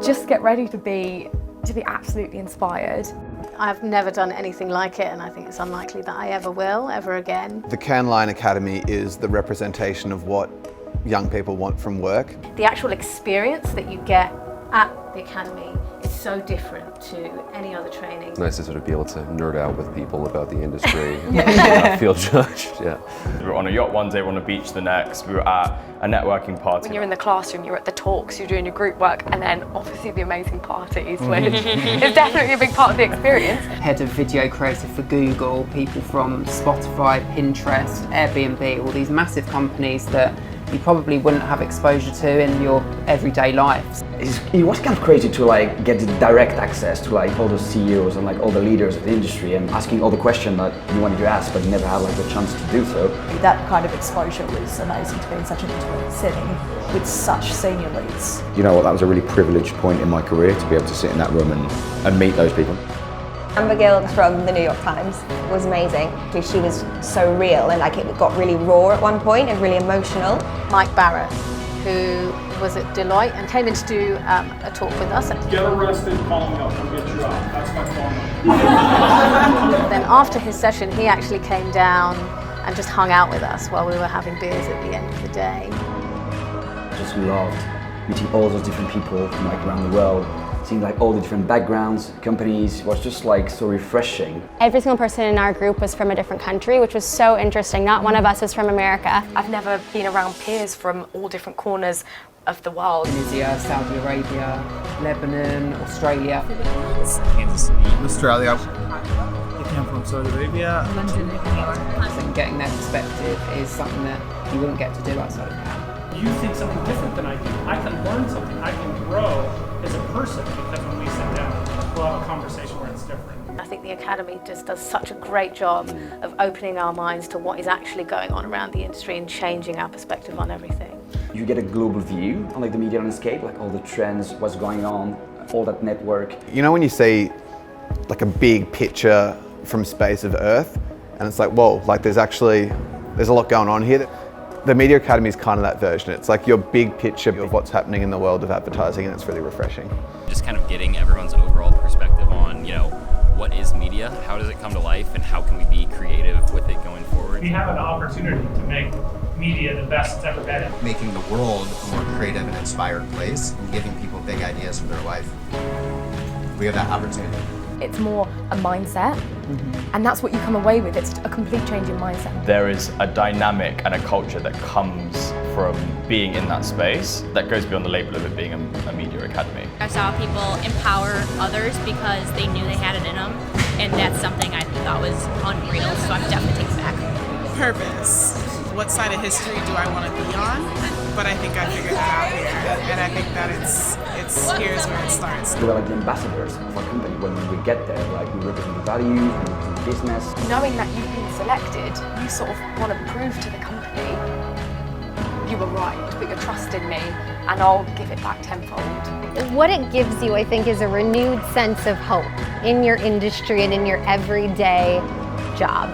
just get ready to be absolutely inspired. I've never done anything like it, and I think it's unlikely that I ever will, ever again. The Cairnline Academy is the representation of what young people want from work. The actual experience that you get at the Academy is so different to any other training. It's nice to sort of be able to nerd out with people about the industry and not feel judged. Yeah. We were on a yacht one day, we were on a beach the next, we were at a networking party. When you're in the classroom, you're at the talks, you're doing your group work, and then obviously the amazing parties, which is definitely a big part of the experience. Head of video creative for Google, people from Spotify, Pinterest, Airbnb, all these massive companies that you probably wouldn't have exposure to in your everyday lives. It was kind of crazy to like get the direct access to like all the CEOs and like all the leaders of the industry and asking all the questions that you wanted to ask but you never had like the chance to do so. That kind of exposure was amazing to be in such an intimate setting with such senior leads. You know what, that was a really privileged point in my career to be able to sit in that room and meet those people. Amber Gill from the New York Times was amazing. She was so real and like it got really raw at one point and really emotional. Mike Barrett, who was at Deloitte and came in to do a talk with us. Get arrested, call me up, I'll get you out. That's my phone number. Then after his session, he actually came down and just hung out with us while we were having beers at the end of the day. I just loved meeting all those different people from like around the world. Seeing like all the different backgrounds, companies, was just like so refreshing. Every single person in our group was from a different country, which was so interesting. Not one of us is from America. I've never been around peers from all different corners of the world. Tunisia, Saudi Arabia, Lebanon, Australia. Kansas City, Australia. They came from Saudi Arabia, London, New York. And getting their perspective is something that you wouldn't get to do outside of camp. You think something different than I do. I can learn something, I can grow as a person because when we sit down, we'll have a conversation where it's different. I think the Academy just does such a great job of opening our minds to what is actually going on around the industry and changing our perspective on everything. You get a global view on like the media landscape, like all the trends, what's going on, all that network. You know when you see like a big picture from space of Earth and it's like, whoa, like there's a lot going on here. The Media Academy is kind of that version. It's like your big picture of what's happening in the world of advertising, and it's really refreshing. Just kind of getting everyone's overall perspective on, what is media, how does it come to life, and how can we be creative with it going forward. We have an opportunity to make media the best it's ever been. Making the world a more creative and inspired place and giving people big ideas for their life. We have that opportunity. It's more a mindset, and that's what you come away with. It's a complete change in mindset. There is a dynamic and a culture that comes from being in that space that goes beyond the label of it being a media academy. I saw people empower others because they knew they had it in them, and that's something I thought was unreal, so I'm definitely taking it back. Purpose. What side of history do I want to be on? But I think I figured that out here, and I think that it's here's where it starts. We were like the ambassadors of our company when we get there, like we represent the values, we represent the business. Knowing that you've been selected, you sort of want to prove to the company you were right, put your trust in me, and I'll give it back tenfold. What it gives you, I think, is a renewed sense of hope in your industry and in your everyday job.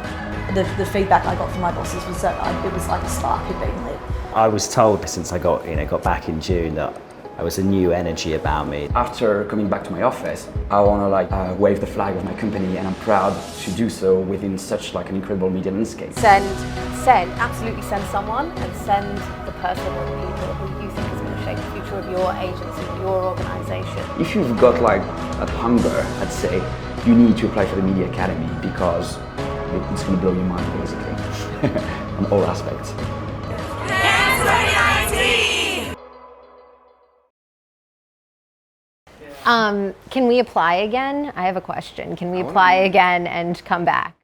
The feedback I got from my bosses was that it was like a spark had been lit. I was told since I got back in June that there was a new energy about me. After coming back to my office, I want to wave the flag of my company, and I'm proud to do so within such like an incredible media landscape. Absolutely send someone, and send the person or the people who you think is going to shape the future of your agency, your organisation. If you've got like that hunger, I'd say you need to apply for the Media Academy because it's going to blow your mind basically on all aspects. Can we apply again? I have a question. Can we apply again and come back?